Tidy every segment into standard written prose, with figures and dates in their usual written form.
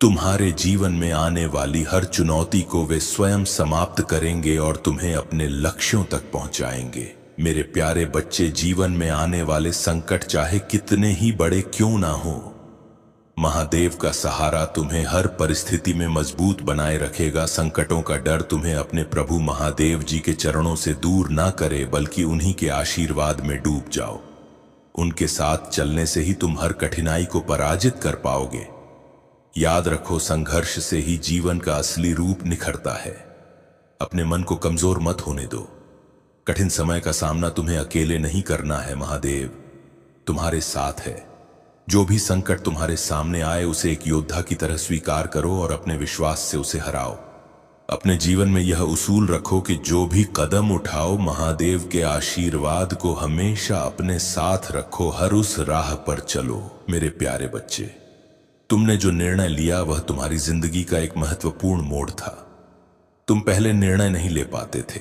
तुम्हारे जीवन में आने वाली हर चुनौती को वे स्वयं समाप्त करेंगे और तुम्हें अपने लक्ष्यों तक पहुंचाएंगे। मेरे प्यारे बच्चे, जीवन में आने वाले संकट चाहे कितने ही बड़े क्यों ना हो, महादेव का सहारा तुम्हें हर परिस्थिति में मजबूत बनाए रखेगा। संकटों का डर तुम्हें अपने प्रभु महादेव जी के चरणों से दूर ना करे, बल्कि उन्हीं के आशीर्वाद में डूब जाओ। उनके साथ चलने से ही तुम हर कठिनाई को पराजित कर पाओगे। याद रखो, संघर्ष से ही जीवन का असली रूप निखरता है। अपने मन को कमजोर मत होने दो। कठिन समय का सामना तुम्हें अकेले नहीं करना है, महादेव तुम्हारे साथ है। जो भी संकट तुम्हारे सामने आए, उसे एक योद्धा की तरह स्वीकार करो और अपने विश्वास से उसे हराओ। अपने जीवन में यह उसूल रखो कि जो भी कदम उठाओ, महादेव के आशीर्वाद को हमेशा अपने साथ रखो। हर उस राह पर चलो। मेरे प्यारे बच्चे, तुमने जो निर्णय लिया वह तुम्हारी जिंदगी का एक महत्वपूर्ण मोड़ था। तुम पहले निर्णय नहीं ले पाते थे,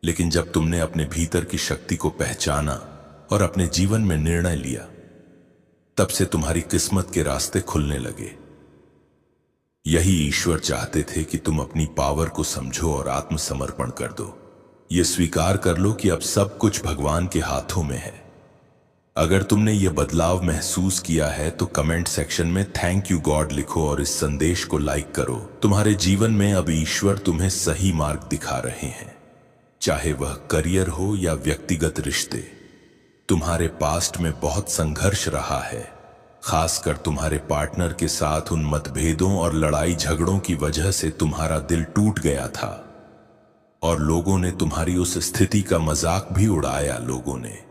लेकिन जब तुमने अपने भीतर की शक्ति को पहचाना और अपने जीवन में निर्णय लिया, तब से तुम्हारी किस्मत के रास्ते खुलने लगे। यही ईश्वर चाहते थे कि तुम अपनी पावर को समझो और आत्मसमर्पण कर दो। ये स्वीकार कर लो कि अब सब कुछ भगवान के हाथों में है। अगर तुमने ये बदलाव महसूस किया है तो कमेंट सेक्शन में थैंक यू गॉड लिखो और इस संदेश को लाइक करो। तुम्हारे जीवन में अब ईश्वर तुम्हें सही मार्ग दिखा रहे हैं, चाहे वह करियर हो या व्यक्तिगत रिश्ते। तुम्हारे पास्ट में बहुत संघर्ष रहा है, खासकर तुम्हारे पार्टनर के साथ। उन मतभेदों और लड़ाई झगड़ों की वजह से तुम्हारा दिल टूट गया था और लोगों ने तुम्हारी उस स्थिति का मजाक भी उड़ाया। लोगों ने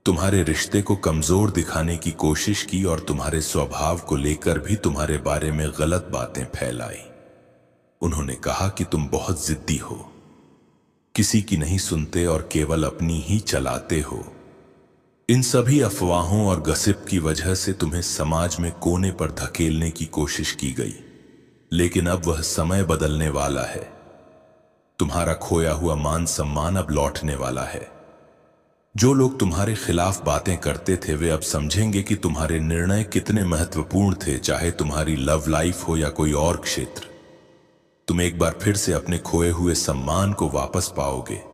तुम्हारे रिश्ते को कमजोर दिखाने की कोशिश की और तुम्हारे स्वभाव को लेकर भी तुम्हारे बारे में गलत बातें फैलाई। उन्होंने कहा कि तुम बहुत जिद्दी हो, किसी की नहीं सुनते और केवल अपनी ही चलाते हो। इन सभी अफवाहों और गसिप की वजह से तुम्हें समाज में कोने पर धकेलने की कोशिश की गई। लेकिन अब वह समय बदलने वाला है। तुम्हारा खोया हुआ मान सम्मान अब लौटने वाला है। जो लोग तुम्हारे खिलाफ बातें करते थे, वे अब समझेंगे कि तुम्हारे निर्णय कितने महत्वपूर्ण थे, चाहे तुम्हारी लव लाइफ हो या कोई और क्षेत्र। तुम एक बार फिर से अपने खोए हुए सम्मान को वापस पाओगे।